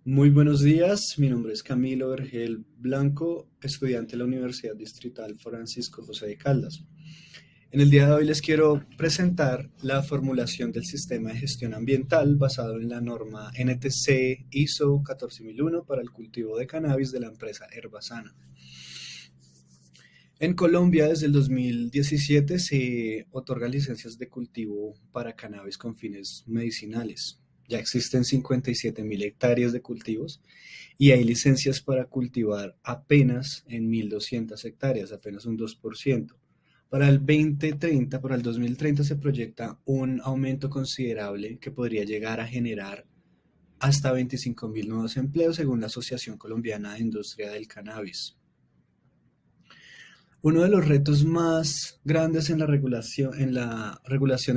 Muy buenos días, mi nombre es Camilo Vergel Blanco, estudiante de la Universidad Distrital Francisco José de Caldas. En el día de hoy les quiero presentar la formulación del sistema de gestión ambiental basado en la norma NTC ISO 14001 para el cultivo de cannabis de la empresa Herbasana. En Colombia, desde el 2017 se otorgan licencias de cultivo para cannabis con fines medicinales. Ya existen 57.000 hectáreas de cultivos y hay licencias para cultivar apenas en 1.200 hectáreas, apenas un 2%. Para el 2030, para el 2030 se proyecta un aumento considerable que podría llegar a generar hasta 25.000 nuevos empleos según la Asociación Colombiana de Industria del Cannabis. Uno de los retos más grandes en la regulación es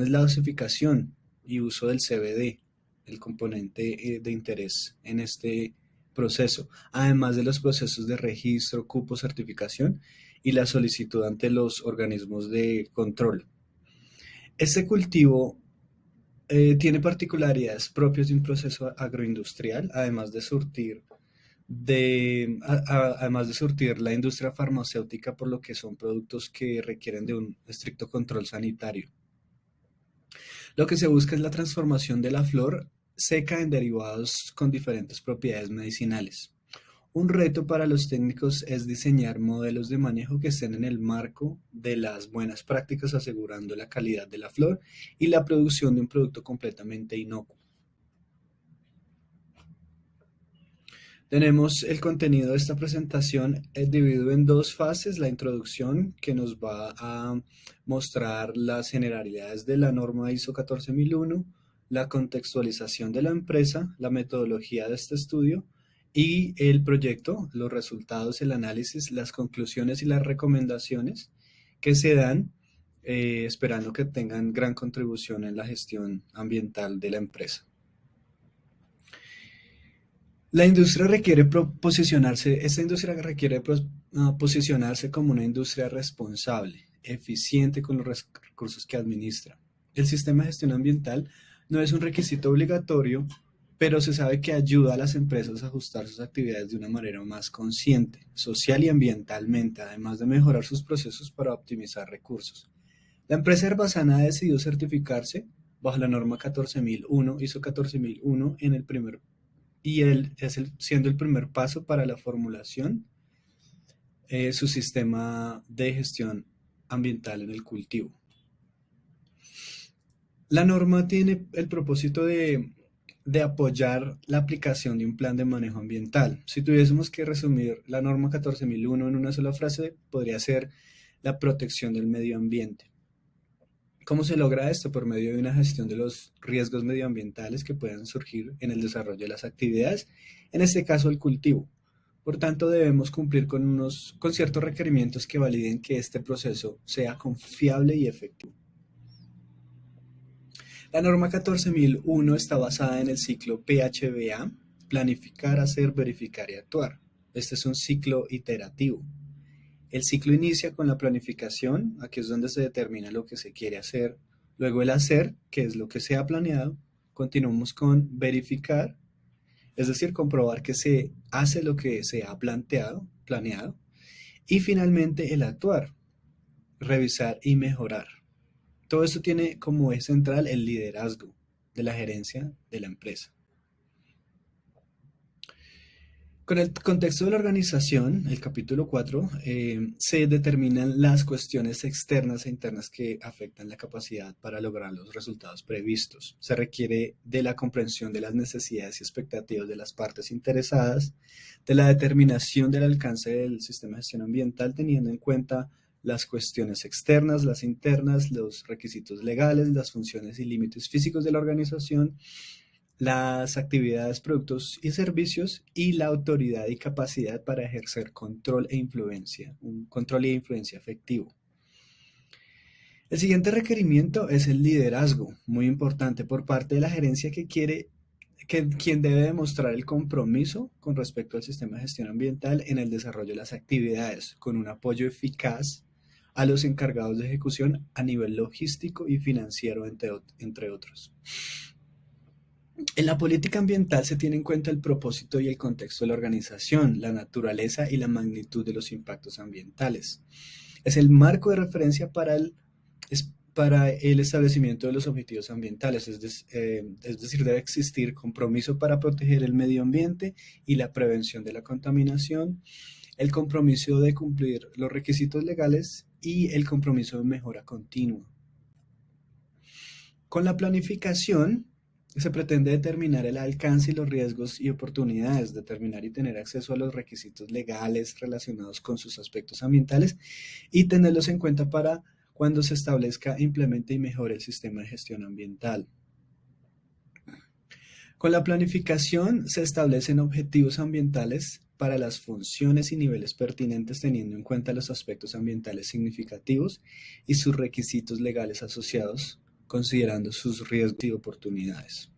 la dosificación y uso del CBD, el componente de interés en este proceso, además de los procesos de registro, cupo, certificación y la solicitud ante los organismos de control. Este cultivo tiene particularidades propias de un proceso agroindustrial, además de surtir la industria farmacéutica, por lo que son productos que requieren de un estricto control sanitario. Lo que se busca es la transformación de la flor seca en derivados con diferentes propiedades medicinales. Un reto para los técnicos es diseñar modelos de manejo que estén en el marco de las buenas prácticas, asegurando la calidad de la flor y la producción de un producto completamente inocuo. Tenemos el contenido de esta presentación dividido en dos fases: la introducción, que nos va a mostrar las generalidades de la norma ISO 14001, la contextualización de la empresa, la metodología de este estudio y el proyecto, los resultados, el análisis, las conclusiones y las recomendaciones que se dan, esperando que tengan gran contribución en la gestión ambiental de la empresa. Esta industria requiere posicionarse como una industria responsable, eficiente con los recursos que administra. El sistema de gestión ambiental no es un requisito obligatorio, pero se sabe que ayuda a las empresas a ajustar sus actividades de una manera más consciente, social y ambientalmente, además de mejorar sus procesos para optimizar recursos. La empresa Herbasana ha decidido certificarse bajo la norma 14001, ISO 14001, siendo el primer paso para la formulación, su sistema de gestión ambiental en el cultivo. La norma tiene el propósito de apoyar la aplicación de un plan de manejo ambiental. Si tuviésemos que resumir la norma 14001 en una sola frase, podría ser la protección del medio ambiente. ¿Cómo se logra esto? Por medio de una gestión de los riesgos medioambientales que puedan surgir en el desarrollo de las actividades, en este caso el cultivo. Por tanto, debemos cumplir con ciertos requerimientos que validen que este proceso sea confiable y efectivo. La norma 14001 está basada en el ciclo PHBA: planificar, hacer, verificar y actuar. Este es un ciclo iterativo. El ciclo inicia con la planificación, aquí es donde se determina lo que se quiere hacer. Luego el hacer, que es lo que se ha planeado. Continuamos con verificar, es decir, comprobar que se hace lo que se ha planeado. Y finalmente el actuar, revisar y mejorar. Todo esto tiene como eje central el liderazgo de la gerencia de la empresa. Con el contexto de la organización, el capítulo 4, se determinan las cuestiones externas e internas que afectan la capacidad para lograr los resultados previstos. Se requiere de la comprensión de las necesidades y expectativas de las partes interesadas, de la determinación del alcance del sistema de gestión ambiental, teniendo en cuenta las cuestiones externas, las internas, los requisitos legales, las funciones y límites físicos de la organización, las actividades, productos y servicios, y la autoridad y capacidad para ejercer control e influencia, un control e influencia efectivo. El siguiente requerimiento es el liderazgo, muy importante por parte de la gerencia, quien debe demostrar el compromiso con respecto al sistema de gestión ambiental en el desarrollo de las actividades, con un apoyo eficaz a los encargados de ejecución a nivel logístico y financiero, entre otros. En la política ambiental se tiene en cuenta el propósito y el contexto de la organización, la naturaleza y la magnitud de los impactos ambientales. Es el marco de referencia para el establecimiento de los objetivos ambientales, es decir, debe existir compromiso para proteger el medio ambiente y la prevención de la contaminación, el compromiso de cumplir los requisitos legales y el compromiso de mejora continua. Con la planificación se pretende determinar el alcance y los riesgos y oportunidades, determinar y tener acceso a los requisitos legales relacionados con sus aspectos ambientales y tenerlos en cuenta para cuando se establezca, implemente y mejore el sistema de gestión ambiental. Con la planificación se establecen objetivos ambientales para las funciones y niveles pertinentes teniendo en cuenta los aspectos ambientales significativos y sus requisitos legales asociados, considerando sus riesgos y oportunidades.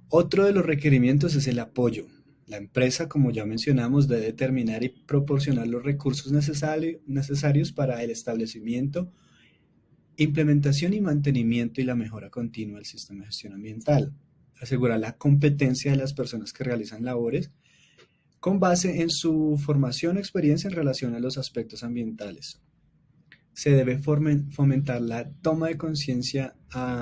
Otro de los requerimientos es el apoyo. La empresa, como ya mencionamos, debe determinar y proporcionar los recursos necesarios para el establecimiento, implementación y mantenimiento y la mejora continua del sistema de gestión ambiental. Asegurar la competencia de las personas que realizan labores con base en su formación o experiencia en relación a los aspectos ambientales. Se debe fomentar la toma de conciencia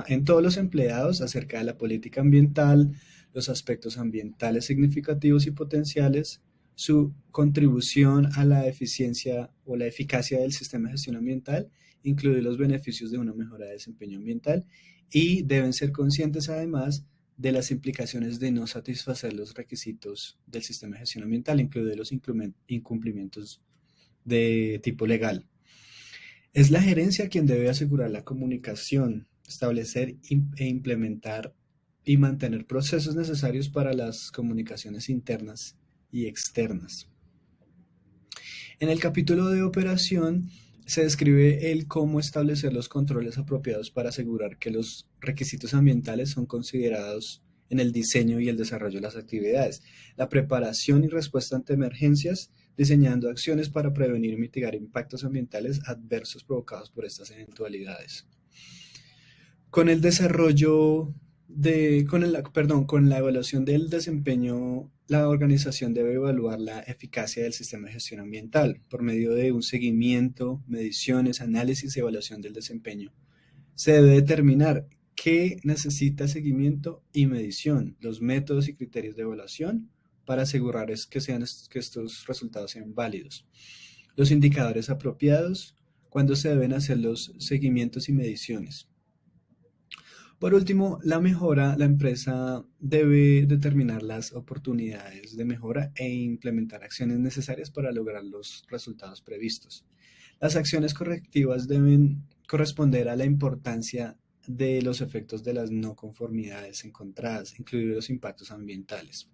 en todos los empleados acerca de la política ambiental, los aspectos ambientales significativos y potenciales, su contribución a la eficiencia o la eficacia del sistema de gestión ambiental, incluir los beneficios de una mejora de desempeño ambiental y deben ser conscientes además de las implicaciones de no satisfacer los requisitos del sistema de gestión ambiental, incluidos los incumplimientos de tipo legal. Es la gerencia quien debe asegurar la comunicación, establecer e implementar y mantener procesos necesarios para las comunicaciones internas y externas. En el capítulo de operación se describe el cómo establecer los controles apropiados para asegurar que los requisitos ambientales son considerados en el diseño y el desarrollo de las actividades, la preparación y respuesta ante emergencias, diseñando acciones para prevenir y mitigar impactos ambientales adversos provocados por estas eventualidades. Con el desarrollo con la evaluación del desempeño, la organización debe evaluar la eficacia del sistema de gestión ambiental por medio de un seguimiento, mediciones, análisis y evaluación del desempeño. Se debe determinar qué necesita seguimiento y medición, los métodos y criterios de evaluación para asegurar que estos resultados sean válidos. Los indicadores apropiados, cuándo se deben hacer los seguimientos y mediciones. Por último, la empresa debe determinar las oportunidades de mejora e implementar acciones necesarias para lograr los resultados previstos. Las acciones correctivas deben corresponder a la importancia de los efectos de las no conformidades encontradas, incluidos los impactos ambientales.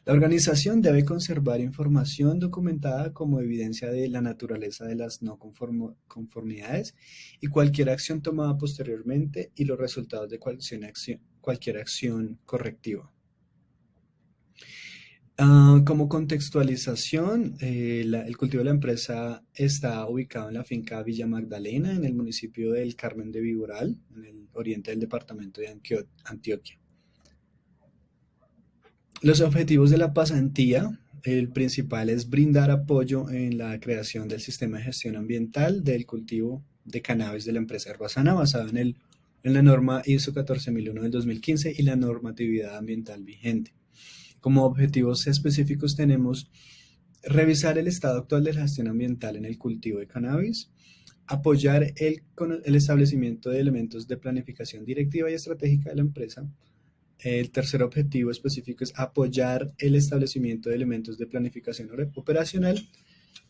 La organización debe conservar información documentada como evidencia de la naturaleza de las no conformidades y cualquier acción tomada posteriormente y los resultados de cualquier acción correctiva. Como contextualización, el cultivo de la empresa está ubicado en la finca Villa Magdalena, en el municipio del Carmen de Viboral, en el oriente del departamento de Antioquia. Los objetivos de la pasantía, el principal es brindar apoyo en la creación del sistema de gestión ambiental del cultivo de cannabis de la empresa Herbasana basado en la norma ISO 14001 del 2015 y la normatividad ambiental vigente. Como objetivos específicos tenemos revisar el estado actual de la gestión ambiental en el cultivo de cannabis, apoyar el establecimiento de elementos de planificación directiva y estratégica de la empresa. El tercer objetivo específico es apoyar el establecimiento de elementos de planificación operacional.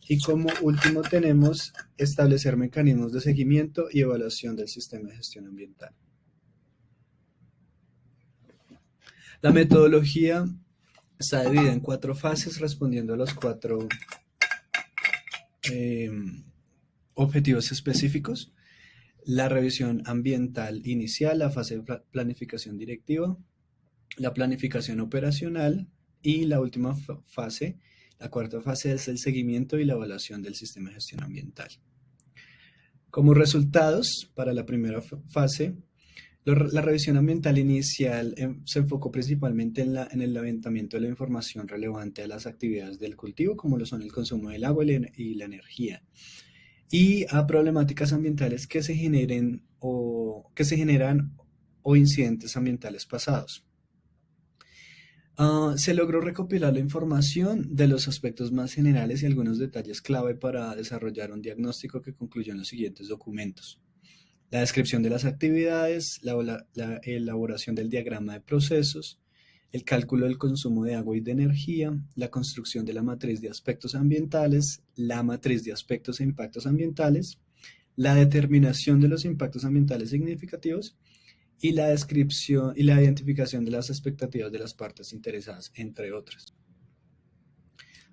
Y como último tenemos establecer mecanismos de seguimiento y evaluación del sistema de gestión ambiental. La metodología está dividida en 4 fases respondiendo a los 4 objetivos específicos. La revisión ambiental inicial, la fase de planificación directiva, la planificación operacional y la última fase, la cuarta fase es el seguimiento y la evaluación del sistema de gestión ambiental. Como resultados, para la primera fase, La revisión ambiental inicial se enfocó principalmente en el levantamiento de la información relevante a las actividades del cultivo, como lo son el consumo del agua y la energía, y a problemáticas ambientales que se generan o incidentes ambientales pasados. Se logró recopilar la información de los aspectos más generales y algunos detalles clave para desarrollar un diagnóstico que concluyó en los siguientes documentos: la descripción de las actividades, la elaboración del diagrama de procesos, el cálculo del consumo de agua y de energía, la construcción de la matriz de aspectos ambientales, la matriz de aspectos e impactos ambientales, la determinación de los impactos ambientales significativos y la descripción y la identificación de las expectativas de las partes interesadas, entre otras.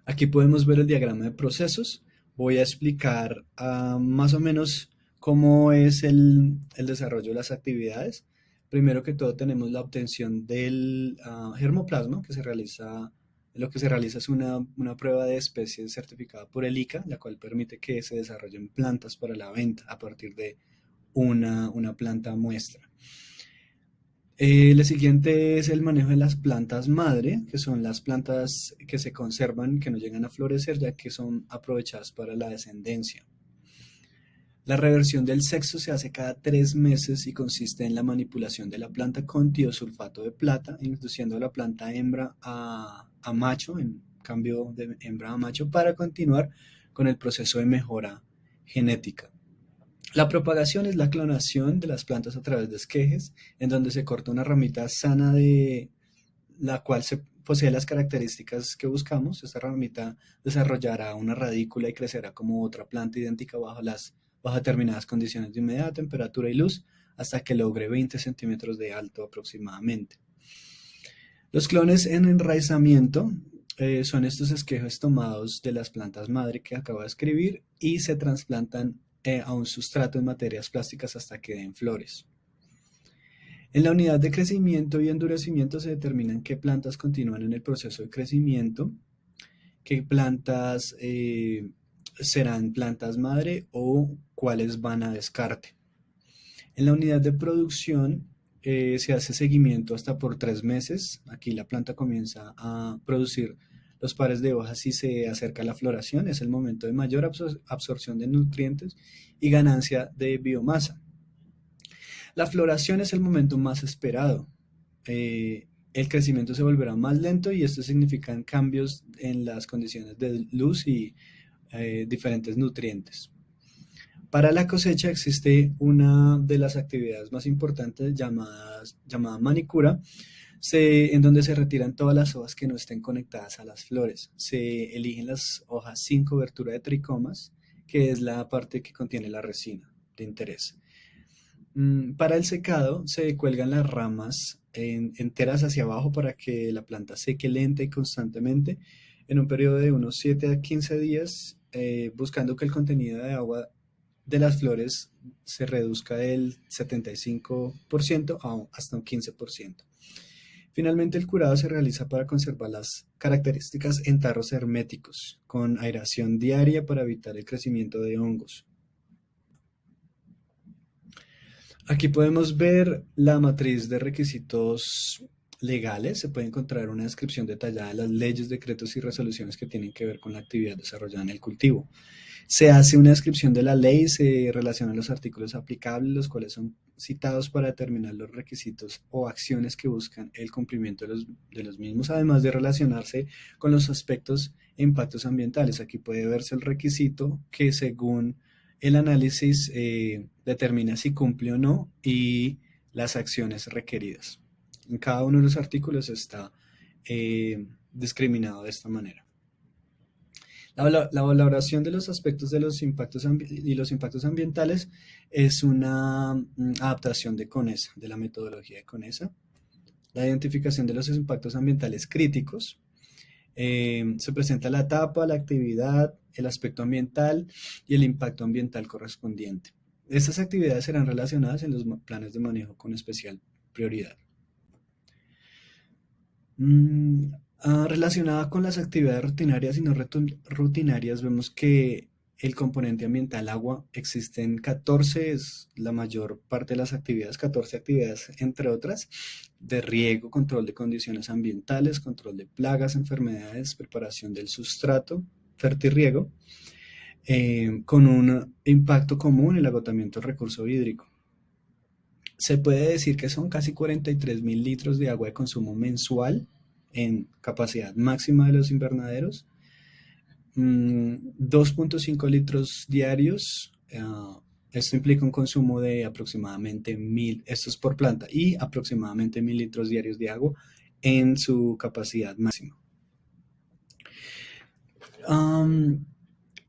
Aquí podemos ver el diagrama de procesos. Voy a explicar más o menos cómo es el desarrollo de las actividades. Primero que todo tenemos la obtención del germoplasma, lo que se realiza es una prueba de especies certificada por el ICA, la cual permite que se desarrollen plantas para la venta a partir de una planta muestra. Lo siguiente es el manejo de las plantas madre, que son las plantas que se conservan, que no llegan a florecer, ya que son aprovechadas para la descendencia. La reversión del sexo se hace cada 3 meses y consiste en la manipulación de la planta con tiosulfato de plata, induciendo a la planta hembra a macho, en cambio de hembra a macho, para continuar con el proceso de mejora genética. La propagación es la clonación de las plantas a través de esquejes, en donde se corta una ramita sana de la cual se posee las características que buscamos. Esta ramita desarrollará una radícula y crecerá como otra planta idéntica bajo determinadas condiciones de humedad, temperatura y luz, hasta que logre 20 centímetros de alto aproximadamente. Los clones en enraizamiento son estos esquejes tomados de las plantas madre que acabo de escribir y se trasplantan a un sustrato en materias plásticas hasta que den flores. En la unidad de crecimiento y endurecimiento se determinan qué plantas continúan en el proceso de crecimiento, qué plantas serán plantas madre o cuáles van a descarte. En la unidad de producción se hace seguimiento hasta por 3 meses. Aquí la planta comienza a producir los pares de hojas y se acerca a la floración. Es el momento de mayor absorción de nutrientes y ganancia de biomasa. La floración es el momento más esperado. El crecimiento se volverá más lento y esto significa cambios en las condiciones de luz y diferentes nutrientes. Para la cosecha existe una de las actividades más importantes llamada manicura, en donde se retiran todas las hojas que no estén conectadas a las flores. Se eligen las hojas sin cobertura de tricomas, que es la parte que contiene la resina de interés. Para el secado se cuelgan las ramas enteras hacia abajo para que la planta seque lenta y constantemente en un periodo de unos 7 a 15 días, buscando que el contenido de agua de las flores se reduzca del 75% hasta un 15%. Finalmente, el curado se realiza para conservar las características en tarros herméticos, con aireación diaria para evitar el crecimiento de hongos. Aquí podemos ver la matriz de requisitos legales. Se puede encontrar una descripción detallada de las leyes, decretos y resoluciones que tienen que ver con la actividad desarrollada en el cultivo. Se hace una descripción de la ley, se relacionan los artículos aplicables, los cuales son citados para determinar los requisitos o acciones que buscan el cumplimiento de los mismos, además de relacionarse con los aspectos e impactos ambientales. Aquí puede verse el requisito que según el análisis determina si cumple o no y las acciones requeridas. En cada uno de los artículos está discriminado de esta manera. La valoración de los aspectos de los impactos y los impactos ambientales es una adaptación de CONESA, de la metodología de CONESA. La identificación de los impactos ambientales críticos. Se presenta la etapa, la actividad, el aspecto ambiental y el impacto ambiental correspondiente. Estas actividades serán relacionadas en los planes de manejo con especial prioridad. Relacionada con las actividades rutinarias y no rutinarias, vemos que el componente ambiental agua existen 14, es la mayor parte de las actividades, 14 actividades entre otras, de riego, control de condiciones ambientales, control de plagas, enfermedades, preparación del sustrato, fertirriego, con un impacto común, el agotamiento del recurso hídrico. Se puede decir que son casi 43.000 litros de agua de consumo mensual en capacidad máxima de los invernaderos, 2.5 litros diarios. Esto implica un consumo de aproximadamente 1.000, esto es por planta, y aproximadamente 1.000 litros diarios de agua en su capacidad máxima.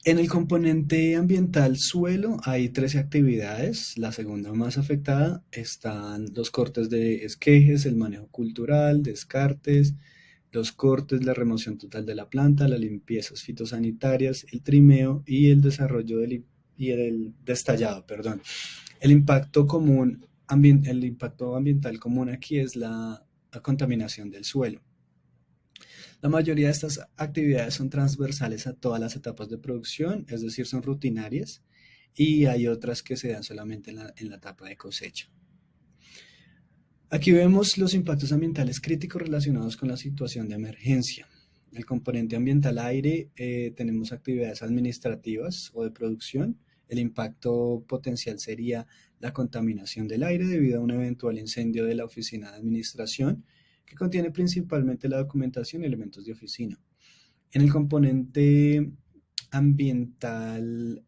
En el componente ambiental suelo hay 13 actividades. La segunda más afectada están los cortes de esquejes, el manejo cultural, descartes, los cortes, la remoción total de la planta, las limpiezas fitosanitarias, el trimeo y el desarrollo y el destallado, perdón. El impacto común, el impacto ambiental común aquí es la contaminación del suelo. La mayoría de estas actividades son transversales a todas las etapas de producción, es decir, son rutinarias, y hay otras que se dan solamente en la etapa de cosecha. Aquí vemos los impactos ambientales críticos relacionados con la situación de emergencia. El componente ambiental aire, tenemos actividades administrativas o de producción. El impacto potencial sería la contaminación del aire debido a un eventual incendio de la oficina de administración, que contiene principalmente la documentación y elementos de oficina. En el componente ambiental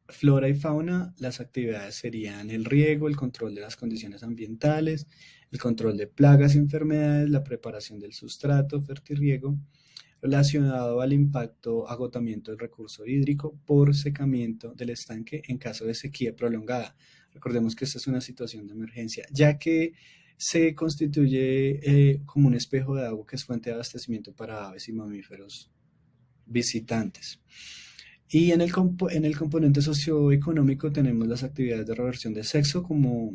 flora y fauna, las actividades serían el riego, el control de las condiciones ambientales, el control de plagas y enfermedades, la preparación del sustrato, fertirriego, relacionado al impacto agotamiento del recurso hídrico por secamiento del estanque en caso de sequía prolongada. Recordemos que esta es una situación de emergencia, ya que se constituye como un espejo de agua que es fuente de abastecimiento para aves y mamíferos visitantes. Y en el componente socioeconómico tenemos las actividades de reversión de sexo. Como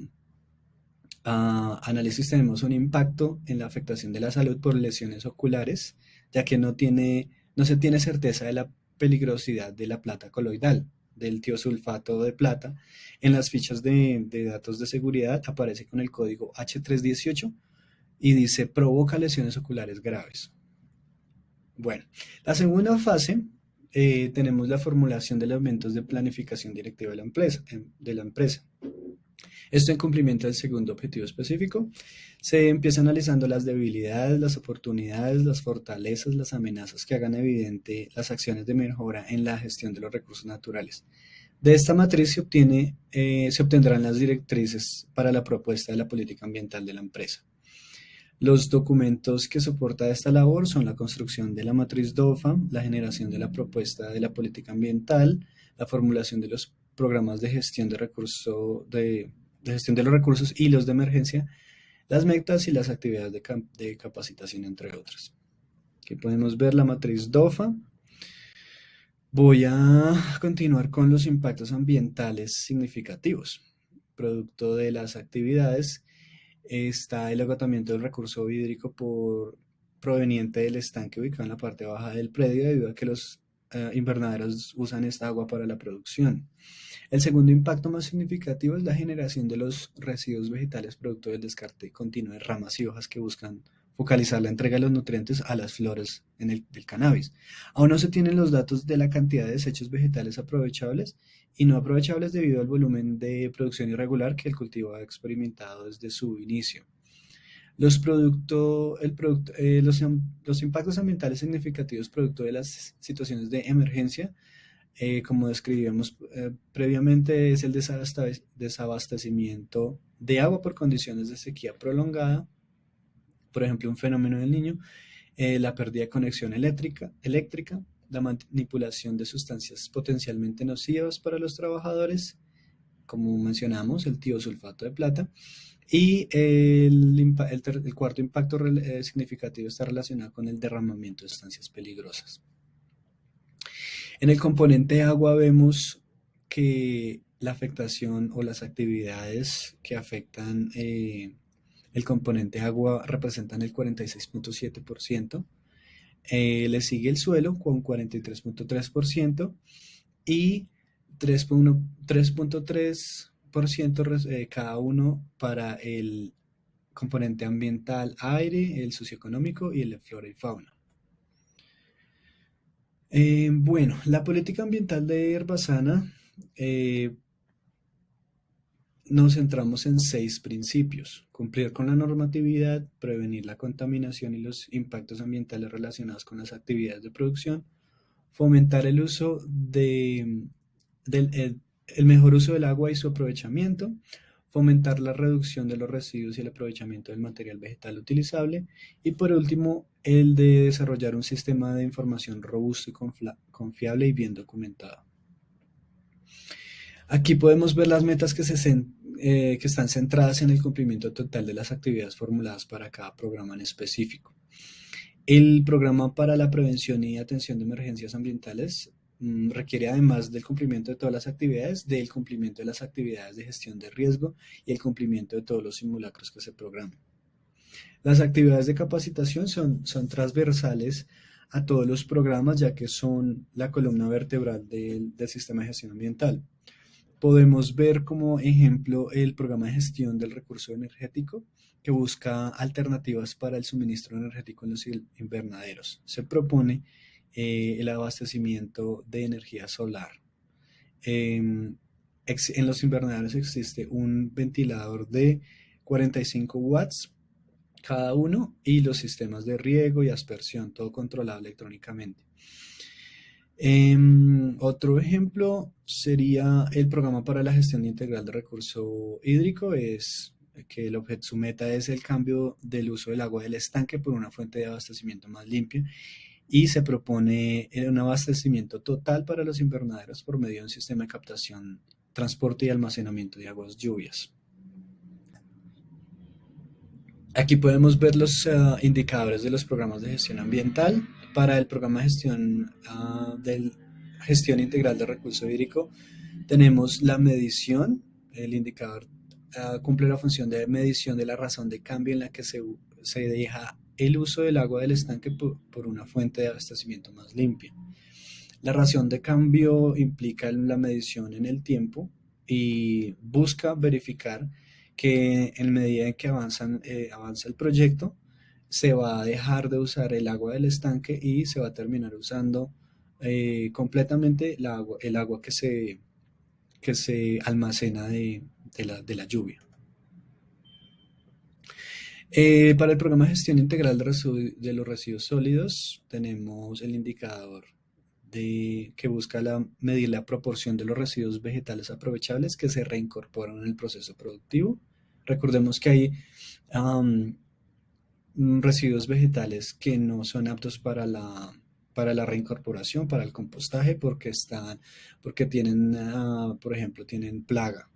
análisis tenemos un impacto en la afectación de la salud por lesiones oculares, ya que no se tiene certeza de la peligrosidad de la plata coloidal, del tiosulfato de plata. En las fichas de datos de seguridad aparece con el código H318 y dice provoca lesiones oculares graves. Bueno, la segunda fase, tenemos la formulación de elementos de planificación directiva de la empresa. Esto en cumplimiento del segundo objetivo específico. Se empieza analizando las debilidades, las oportunidades, las fortalezas, las amenazas que hagan evidente las acciones de mejora en la gestión de los recursos naturales. De esta matriz se obtendrán las directrices para la propuesta de la política ambiental de la empresa. Los documentos que soporta esta labor son la construcción de la matriz DOFA, la generación de la propuesta de la política ambiental, la formulación de los programas de gestión de gestión de los recursos y los de emergencia, las metas y las actividades de capacitación, entre otras. Aquí podemos ver la matriz DOFA. Voy a continuar con los impactos ambientales significativos. Producto de las actividades está el agotamiento del recurso hídrico proveniente del estanque ubicado en la parte baja del predio, debido a que los invernaderos usan esta agua para la producción. El segundo impacto más significativo es la generación de los residuos vegetales producto del descarte continuo de ramas y hojas que buscan focalizar la entrega de los nutrientes a las flores del cannabis. Aún no se tienen los datos de la cantidad de desechos vegetales aprovechables y no aprovechables debido al volumen de producción irregular que el cultivo ha experimentado desde su inicio. Los impactos ambientales significativos producto de las situaciones de emergencia, como describíamos previamente, es el desabastecimiento de agua por condiciones de sequía prolongada, por ejemplo, un fenómeno del Niño, la pérdida de conexión eléctrica, la manipulación de sustancias potencialmente nocivas para los trabajadores, como mencionamos, el tiosulfato de plata, y el cuarto impacto significativo está relacionado con el derramamiento de sustancias peligrosas. En el componente agua vemos que la afectación o las actividades que afectan el componente agua representan el 46.7%, le sigue el suelo con 43.3% y 3.3% cada uno para el componente ambiental, aire, el socioeconómico y el de flora y fauna. Bueno, la política ambiental de Herbasana, nos centramos en 6 principios: cumplir con la normatividad, prevenir la contaminación y los impactos ambientales relacionados con las actividades de producción, fomentar el uso el mejor uso del agua y su aprovechamiento, fomentar la reducción de los residuos y el aprovechamiento del material vegetal utilizable, y por último, el de desarrollar un sistema de información robusto y confiable y bien documentado. Aquí podemos ver las metas que están centradas en el cumplimiento total de las actividades formuladas para cada programa en específico. El programa para la prevención y atención de emergencias ambientales requiere, además del cumplimiento de todas las actividades, del cumplimiento de las actividades de gestión de riesgo y el cumplimiento de todos los simulacros que se programan. Las actividades de capacitación son transversales a todos los programas, ya que son la columna vertebral del sistema de gestión ambiental. Podemos ver como ejemplo el programa de gestión del recurso energético, que busca alternativas para el suministro energético en los invernaderos. Se propone el abastecimiento de energía solar. En los invernaderos existe un ventilador de 45 watts cada uno y los sistemas de riego y aspersión, todo controlado electrónicamente. Otro ejemplo sería el programa para la gestión integral de recurso hídrico, es que su meta es el cambio del uso del agua del estanque por una fuente de abastecimiento más limpia, y se propone un abastecimiento total para los invernaderos por medio de un sistema de captación, transporte y almacenamiento de aguas lluvias. Aquí podemos ver los indicadores de los programas de gestión ambiental. Para el programa de gestión integral de recurso hídrico, tenemos la medición. El indicador cumple la función de medición de la razón de cambio en la que se deja el uso del agua del estanque por una fuente de abastecimiento más limpia. La razón de cambio implica la medición en el tiempo y busca verificar que en medida en que avanza el proyecto, se va a dejar de usar el agua del estanque y se va a terminar usando completamente el agua que se almacena de la lluvia. Para el programa de gestión integral de los residuos sólidos, tenemos el indicador que busca medir la proporción de los residuos vegetales aprovechables que se reincorporan en el proceso productivo. Recordemos que hay residuos vegetales que no son aptos para la reincorporación, para el compostaje, porque tienen, por ejemplo, tienen plaga.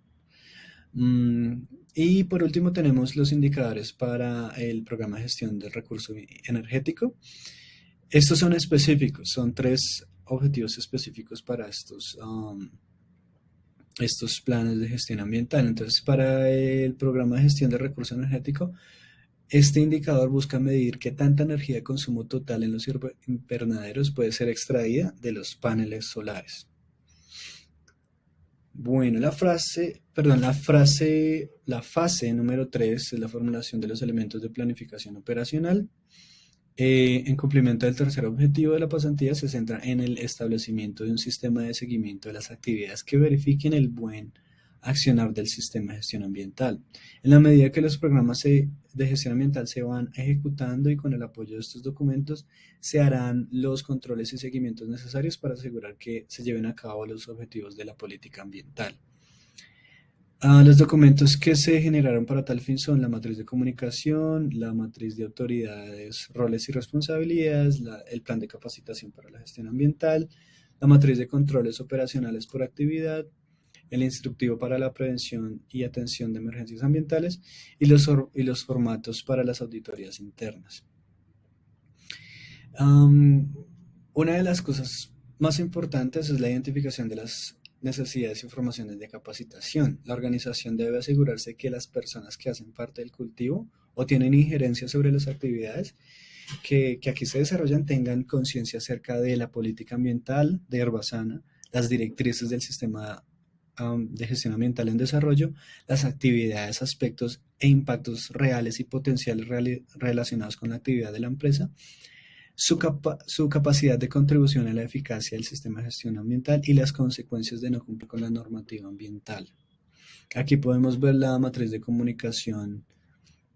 Y por último tenemos los indicadores para el programa de gestión del recurso energético. Estos son específicos, son 3 objetivos específicos para estos planes de gestión ambiental. Entonces, para el programa de gestión de recurso energético, este indicador busca medir qué tanta energía de consumo total en los invernaderos puede ser extraída de los paneles solares. Bueno, la fase número 3 es la formulación de los elementos de planificación operacional. En cumplimiento del tercer objetivo de la pasantía, se centra en el establecimiento de un sistema de seguimiento de las actividades que verifiquen el buen accionar del sistema de gestión ambiental. En la medida que los programas de gestión ambiental se van ejecutando y con el apoyo de estos documentos, se harán los controles y seguimientos necesarios para asegurar que se lleven a cabo los objetivos de la política ambiental. Los documentos que se generaron para tal fin son la matriz de comunicación, la matriz de autoridades, roles y responsabilidades, el plan de capacitación para la gestión ambiental, la matriz de controles operacionales por actividad, el instructivo para la prevención y atención de emergencias ambientales y los formatos para las auditorías internas. Una de las cosas más importantes es la identificación de las necesidades y formaciones de capacitación. La organización debe asegurarse que las personas que hacen parte del cultivo o tienen injerencia sobre las actividades que aquí se desarrollan tengan conciencia acerca de la política ambiental de Herbasana, las directrices del sistema de gestión ambiental en desarrollo, las actividades, aspectos e impactos reales y potenciales relacionados con la actividad de la empresa, su capacidad de contribución a la eficacia del sistema de gestión ambiental y las consecuencias de no cumplir con la normativa ambiental. Aquí podemos ver la matriz de comunicación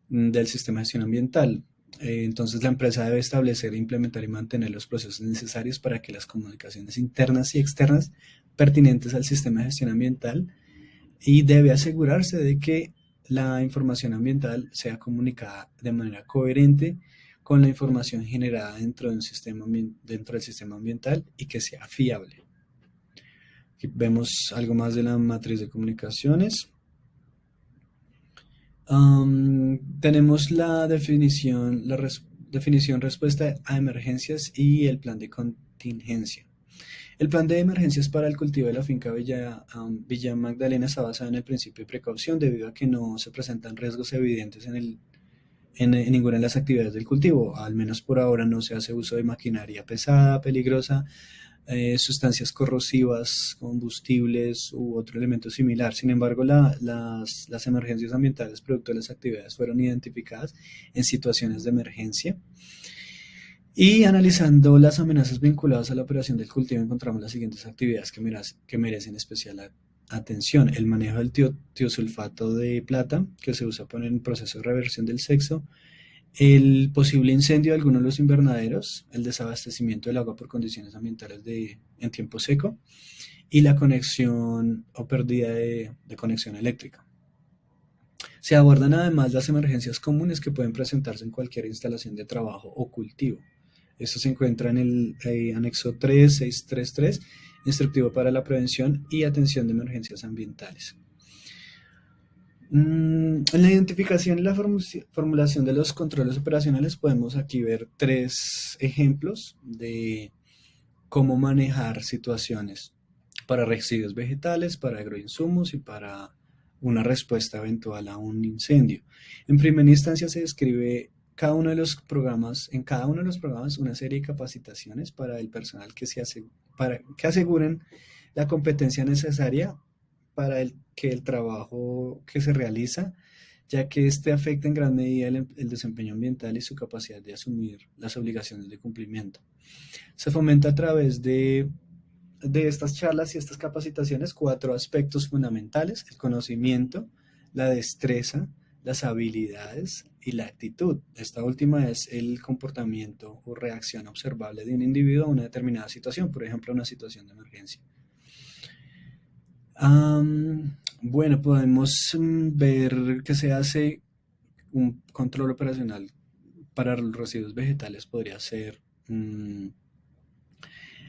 del sistema de gestión ambiental. Entonces la empresa debe establecer, implementar y mantener los procesos necesarios para que las comunicaciones internas y externas pertinentes al sistema de gestión ambiental, y debe asegurarse de que la información ambiental sea comunicada de manera coherente con la información generada dentro del sistema ambiental y que sea fiable. Aquí vemos algo más de la matriz de comunicaciones. Tenemos la definición respuesta a emergencias y el plan de contingencia. El plan de emergencias para el cultivo de la finca Villa Magdalena está basado en el principio de precaución, debido a que no se presentan riesgos evidentes en ninguna de las actividades del cultivo. Al menos por ahora no se hace uso de maquinaria pesada, peligrosa, sustancias corrosivas, combustibles u otro elemento similar. Sin embargo, las emergencias ambientales producto de las actividades fueron identificadas en situaciones de emergencia. Y analizando las amenazas vinculadas a la operación del cultivo, encontramos las siguientes actividades que merecen especial atención: el manejo del tiosulfato de plata, que se usa en el proceso de reversión del sexo, el posible incendio de algunos de los invernaderos, el desabastecimiento del agua por condiciones ambientales en tiempo seco, y la conexión o pérdida de conexión eléctrica. Se abordan además las emergencias comunes que pueden presentarse en cualquier instalación de trabajo o cultivo. Esto se encuentra en el anexo 3633, instructivo para la prevención y atención de emergencias ambientales. En la identificación y la formulación de los controles operacionales podemos aquí ver 3 ejemplos de cómo manejar situaciones para residuos vegetales, para agroinsumos y para una respuesta eventual a un incendio. En primera instancia se describe en cada uno de los programas una serie de capacitaciones para el personal para que aseguren la competencia necesaria para que el trabajo que se realiza, ya que este afecta en gran medida el desempeño ambiental y su capacidad de asumir las obligaciones de cumplimiento. Se fomenta a través de estas charlas y estas capacitaciones 4 aspectos fundamentales: el conocimiento, la destreza, las habilidades y la actitud. Esta última es el comportamiento o reacción observable de un individuo a una determinada situación, por ejemplo, una situación de emergencia. Bueno, podemos ver que se hace un control operacional para los residuos vegetales. Podría ser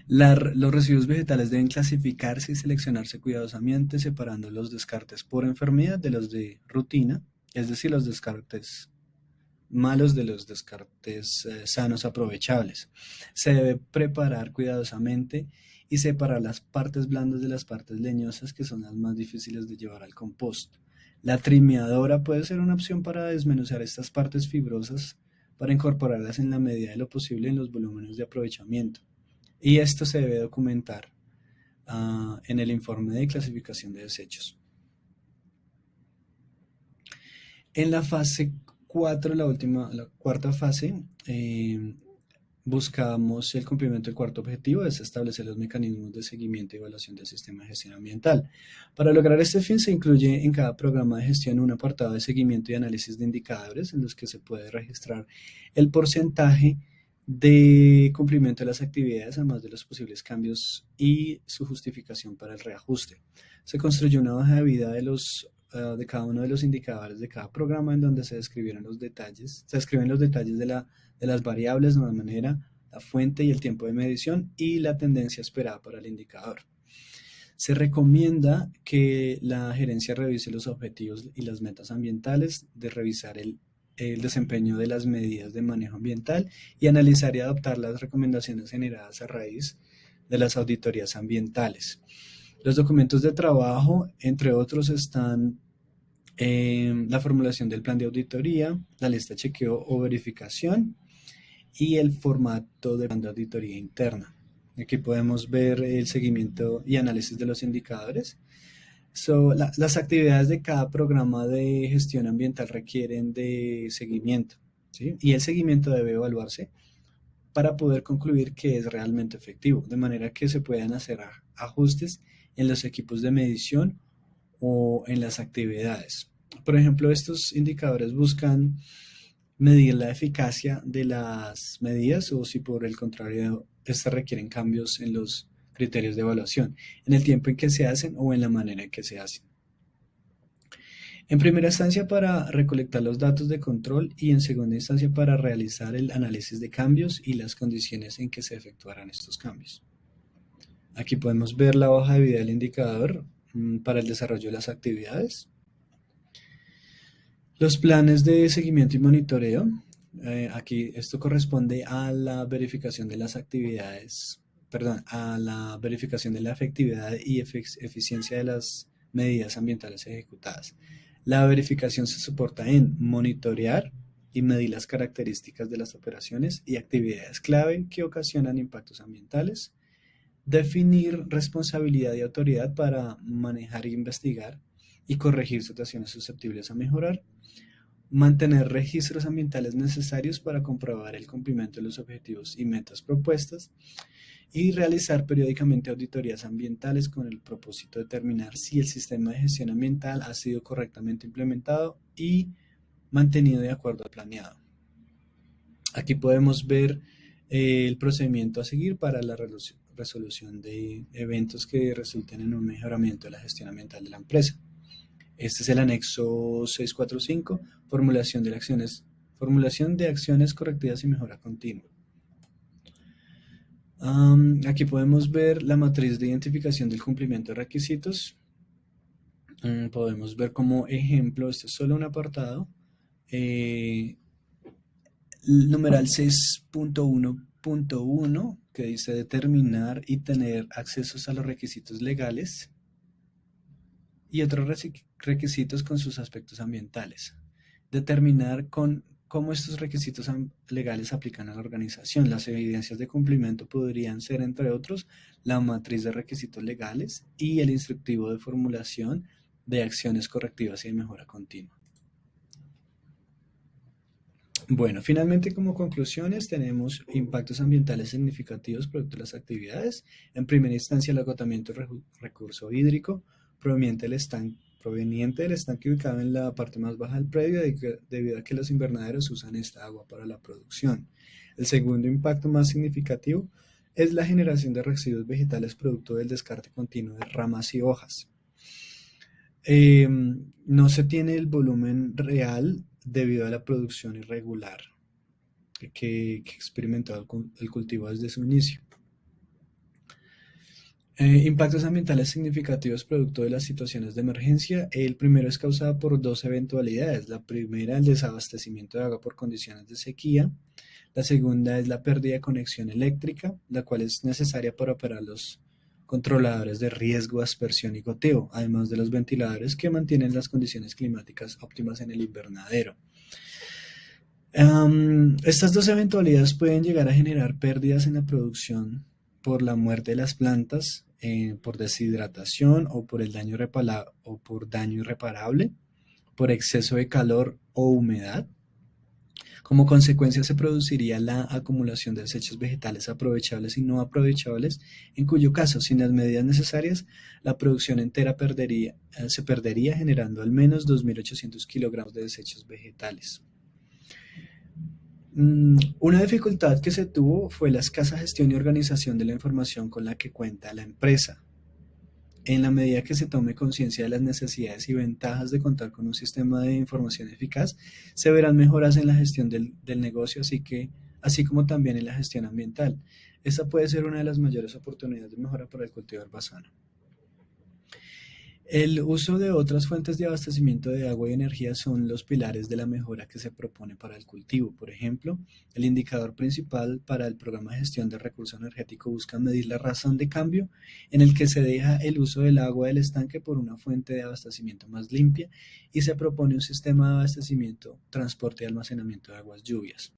los residuos vegetales deben clasificarse y seleccionarse cuidadosamente, separando los descartes por enfermedad de los de rutina, es decir, los descartes malos de los descartes sanos aprovechables. Se debe preparar cuidadosamente y separar las partes blandas de las partes leñosas, que son las más difíciles de llevar al compost. La trimeadora puede ser una opción para desmenuzar estas partes fibrosas para incorporarlas en la medida de lo posible en los volúmenes de aprovechamiento. Y esto se debe documentar en el informe de clasificación de desechos. En la fase 4, la cuarta fase, buscamos el cumplimiento del cuarto objetivo, es establecer los mecanismos de seguimiento y evaluación del sistema de gestión ambiental. Para lograr este fin se incluye en cada programa de gestión un apartado de seguimiento y análisis de indicadores en los que se puede registrar el porcentaje de cumplimiento de las actividades, además de los posibles cambios y su justificación para el reajuste. Se construyó una hoja de vida de cada uno de los indicadores de cada programa, en donde se describen los detalles de las variables, de manera, la fuente y el tiempo de medición y la tendencia esperada para el indicador. Se recomienda que la gerencia revise los objetivos y las metas ambientales, de revisar el desempeño de las medidas de manejo ambiental y analizar y adoptar las recomendaciones generadas a raíz de las auditorías ambientales. Los documentos de trabajo, entre otros, están la formulación del plan de auditoría, la lista de chequeo o verificación y el formato de plan de auditoría interna. Aquí podemos ver el seguimiento y análisis de los indicadores. Las actividades de cada programa de gestión ambiental requieren de seguimiento, ¿sí? Y el seguimiento debe evaluarse para poder concluir que es realmente efectivo, de manera que se puedan hacer ajustes en los equipos de medición o en las actividades. Por ejemplo, estos indicadores buscan medir la eficacia de las medidas o si por el contrario estas requieren cambios en los criterios de evaluación, en el tiempo en que se hacen o en la manera en que se hacen. En primera instancia para recolectar los datos de control y en segunda instancia para realizar el análisis de cambios y las condiciones en que se efectuarán estos cambios. Aquí podemos ver la hoja de vida del indicador para el desarrollo de las actividades. Los planes de seguimiento y monitoreo. Aquí esto corresponde a la verificación de las actividades, perdón, a la verificación de la efectividad y eficiencia de las medidas ambientales ejecutadas. La verificación se soporta en monitorear y medir las características de las operaciones y actividades clave que ocasionan impactos ambientales, definir responsabilidad y autoridad para manejar e investigar y corregir situaciones susceptibles a mejorar, mantener registros ambientales necesarios para comprobar el cumplimiento de los objetivos y metas propuestas y realizar periódicamente auditorías ambientales con el propósito de determinar si el sistema de gestión ambiental ha sido correctamente implementado y mantenido de acuerdo al planeado. Aquí podemos ver el procedimiento a seguir para la resolución de eventos que resulten en un mejoramiento de la gestión ambiental de la empresa. Este es el anexo 645, formulación de acciones correctivas y mejora continua. Aquí podemos ver la matriz de identificación del cumplimiento de requisitos. Podemos ver como ejemplo, este es solo un apartado, numeral 6.1.1 que dice determinar y tener accesos a los requisitos legales y otros requisitos con sus aspectos ambientales. Determinar cómo estos requisitos legales aplican a la organización. Las evidencias de cumplimiento podrían ser, entre otros, la matriz de requisitos legales y el instructivo de formulación de acciones correctivas y de mejora continua. Bueno, finalmente como conclusiones tenemos impactos ambientales significativos producto de las actividades. En primera instancia, el agotamiento del recurso hídrico proveniente del estanque ubicado en la parte más baja del predio debido a que los invernaderos usan esta agua para la producción. El segundo impacto más significativo es la generación de residuos vegetales producto del descarte continuo de ramas y hojas. No se tiene el volumen real debido a la producción irregular que experimentó el cultivo desde su inicio. Impactos ambientales significativos producto de las situaciones de emergencia. El primero es causado por dos eventualidades. La primera, el desabastecimiento de agua por condiciones de sequía. La segunda es la pérdida de conexión eléctrica, la cual es necesaria para operar los controladores de riesgo, aspersión y goteo, además de los ventiladores que mantienen las condiciones climáticas óptimas en el invernadero. Estas dos eventualidades pueden llegar a generar pérdidas en la producción por la muerte de las plantas, por deshidratación o por daño irreparable, por exceso de calor o humedad. Como consecuencia se produciría la acumulación de desechos vegetales aprovechables y no aprovechables, en cuyo caso, sin las medidas necesarias, la producción entera se perdería generando al menos 2.800 kilogramos de desechos vegetales. Una dificultad que se tuvo fue la escasa gestión y organización de la información con la que cuenta la empresa. En la medida que se tome conciencia de las necesidades y ventajas de contar con un sistema de información eficaz, se verán mejoras en la gestión del negocio, así como también en la gestión ambiental. Esta puede ser una de las mayores oportunidades de mejora para el cultivo herbazano. El uso de otras fuentes de abastecimiento de agua y energía son los pilares de la mejora que se propone para el cultivo. Por ejemplo, el indicador principal para el programa de gestión de recurso energético busca medir la razón de cambio en el que se deja el uso del agua del estanque por una fuente de abastecimiento más limpia y se propone un sistema de abastecimiento, transporte y almacenamiento de aguas lluvias.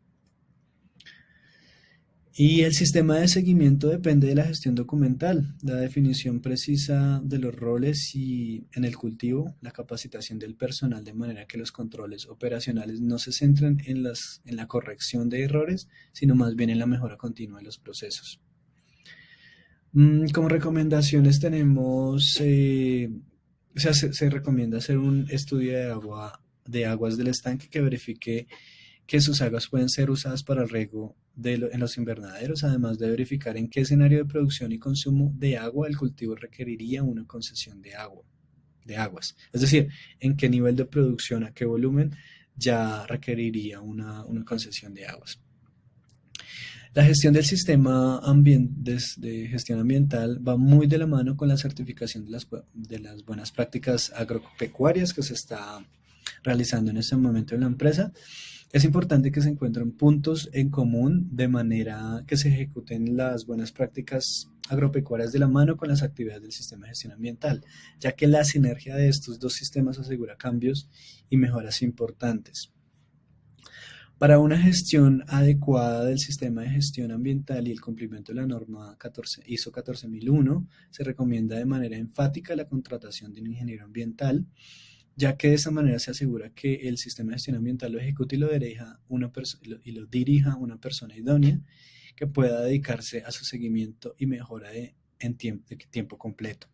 Y el sistema de seguimiento depende de la gestión documental, la definición precisa de los roles y en el cultivo, la capacitación del personal de manera que los controles operacionales no se centren en la corrección de errores, sino más bien en la mejora continua de los procesos. Como recomendaciones tenemos, o sea, se recomienda hacer un estudio de aguas del estanque que verifique que sus aguas pueden ser usadas para el riego en los invernaderos, además de verificar en qué escenario de producción y consumo de agua el cultivo requeriría una concesión de aguas. Es decir, en qué nivel de producción, a qué volumen ya requeriría una concesión de aguas. La gestión del sistema de gestión ambiental va muy de la mano con la certificación de las buenas prácticas agropecuarias que se está realizando en este momento en la empresa. Es importante que se encuentren puntos en común de manera que se ejecuten las buenas prácticas agropecuarias de la mano con las actividades del sistema de gestión ambiental, ya que la sinergia de estos dos sistemas asegura cambios y mejoras importantes. Para una gestión adecuada del sistema de gestión ambiental y el cumplimiento de la norma 14, ISO 14001, se recomienda de manera enfática la contratación de un ingeniero ambiental, ya que de esa manera se asegura que el sistema de gestión ambiental lo ejecute y lo dirija una persona idónea que pueda dedicarse a su seguimiento y mejora de tiempo completo.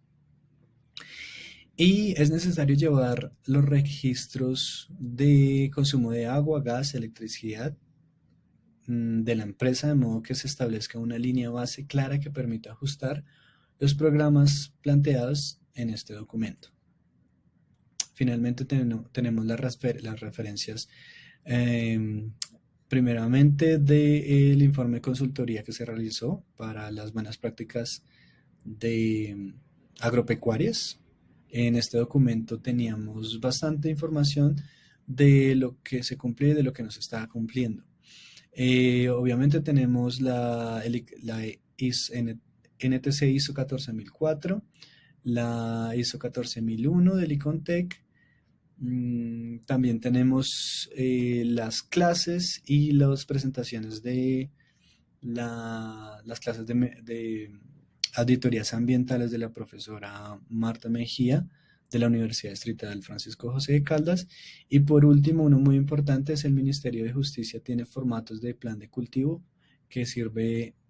Y es necesario llevar los registros de consumo de agua, gas, electricidad de la empresa, de modo que se establezca una línea base clara que permita ajustar los programas planteados en este documento. Finalmente tenemos las referencias, eh, primeramente del informe de consultoría que se realizó para las buenas prácticas de agropecuarias. En este documento teníamos bastante información de lo que se cumplió y de lo que no se estaba cumpliendo. Obviamente tenemos la NTC ISO 14004, la ISO 14001 del ICONTEC. También tenemos las clases y las presentaciones de las clases de auditorías ambientales de la profesora Marta Mejía de la Universidad Distrital Francisco José de Caldas. Y por último, uno muy importante es el Ministerio de Justicia tiene formatos de plan de cultivo que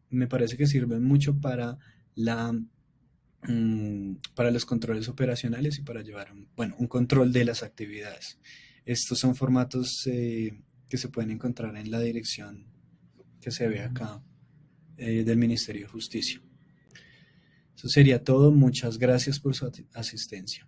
me parece que sirven mucho para los controles operacionales y para llevar un control de las actividades. Estos son formatos que se pueden encontrar en la dirección que se ve acá del Ministerio de Justicia. Eso sería todo. Muchas gracias por su asistencia.